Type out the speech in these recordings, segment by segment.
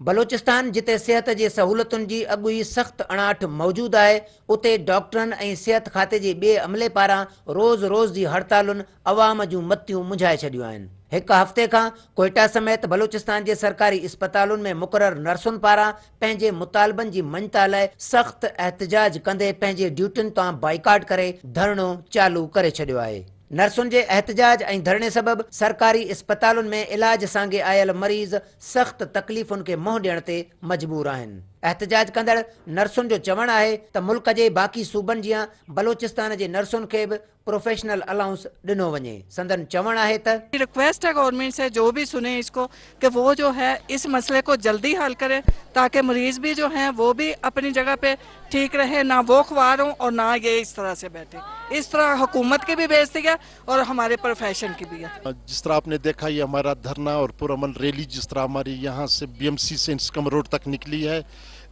बलोचिस्तान जिते सेहत जी सहूलतुनि जी अॻुई सख़्त अणाट मौजूदु आहे, उते डॉक्टरनि ऐं सिहत खाते जे ॿिए अमले पारां रोज़ रोज़ जी हड़तालुनि अवाम जूं मतियूं मुंझाए छॾियूं आहिनि। हिकु हफ़्ते खां क्वेटा समेत बलोचिस्तान जे सरकारी इस्पतालुनि में मुक़ररु नर्सुनि पारां पंहिंजे मुतालबनि जी मञता लाइ सख़्त एहतजाज कंदे पंहिंजे ड्यूटियुनि तां बाइकाट करे धरणो चालू करे छॾियो आहे। नर्सुनि जे एहतजाज ऐं धरणे सबबि सरकारी इस्पतालुनि में इलाज सांगे आयल मरीज़ सख़्त तकलीफ़ुनि खे मुंहुं ॾियण ते मजबूर आहिनि। एहतजाज कंदड़ नर्सुनि जो चवणु आहे त मुल्क जे बाक़ी सूबनि जीअं बलोचिस्तान जे नर्सुनि खे बि प्रोफेशनल अलाउंस ॾिनो वञे। संदन चवणु आहे त रिक्वेस्ट है गवर्नमेंट से, जो भी सुने इसको, कि वो जो है इस मसले को जल्दी हल करे, ताकि मरीज भी जो हैं वो भी अपनी जगह पे ठीक रहे, ना वो ख्वार हों और ना ये इस तरह से बैठे। इस तरह हुकूमत की भी बेइज्जती है और हमारे प्रोफेशन की भी है। जिस तरह आपने देखा ये हमारा धरना और पुरअमन रैली जिस तरह हमारी यहाँ से BMC से इंस्कम रोड तक निकली है,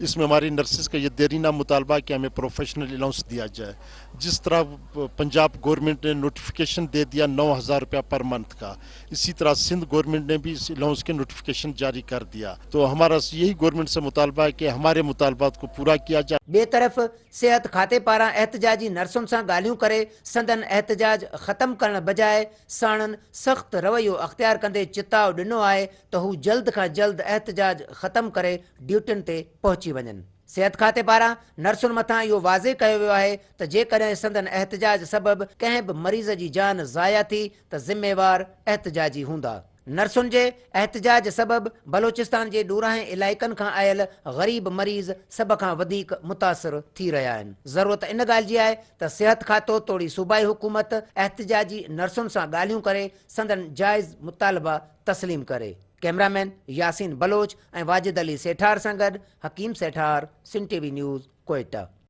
इसमें हमारी नर्सिस का ये देरीना मुतालबा कि हमें प्रोफेशनल अलाउंस दिया जाए। जिस तरह पंजाब गवर्नमेंट ने नोटिफिकेशन दे दिया 9,000 रुपया पर मंथ का, इसी तरह सिंध गवर्नमेंट ने भी इस अलाउंस के नोटिफिकेशन जारी कर दिया। तो हमारा यही गवर्नमेंट से मुतालबा है कि हमारे मुतालबात को पूरा किया जाए। ॿिए तरफ़ सिहत खाते पारां एहतजाजी नर्सुनि सां ॻाल्हियूं करे संदन एहतजाज ख़तमु करण बजाए साणनि सख़्त रवैयो अख़्तियार कंदे चिताव ॾिनो आहे त हू जल्द खां जल्द एहतजाज ख़तमु करे ड्यूटियुनि ते पहुची वञनि। सिहत खाते पारां नर्सुनि मथां इहो वाज़े कयो वियो आहे त जेकॾहिं संदन एहतजाज सबबि कंहिं बि मरीज़ जी जान ज़ाया थी त ज़िम्मेवार एहतजाजी हूंदा। नर्सुनि जे एहतजाज सबबि बलोचिस्तान जे ॾूरांहें इलाइक़नि खां आयल ग़रीब मरीज़ सभ खां वधीक मुतासिर थी रहिया आहिनि। ज़रूरत इन ॻाल्हि जी आहे त सिहत खातो तोड़ी सूबाई हुकूमत एहतजाजी नर्सुनि सां ॻाल्हियूं करे संदन जाइज़ मुतालबा तस्लीम करे। कैमरामैन यासीन बलोच ऐं वाजिद अली सेठार सां गॾु हकीम सेठार, सिंध TV न्यूज़, क्वेटा।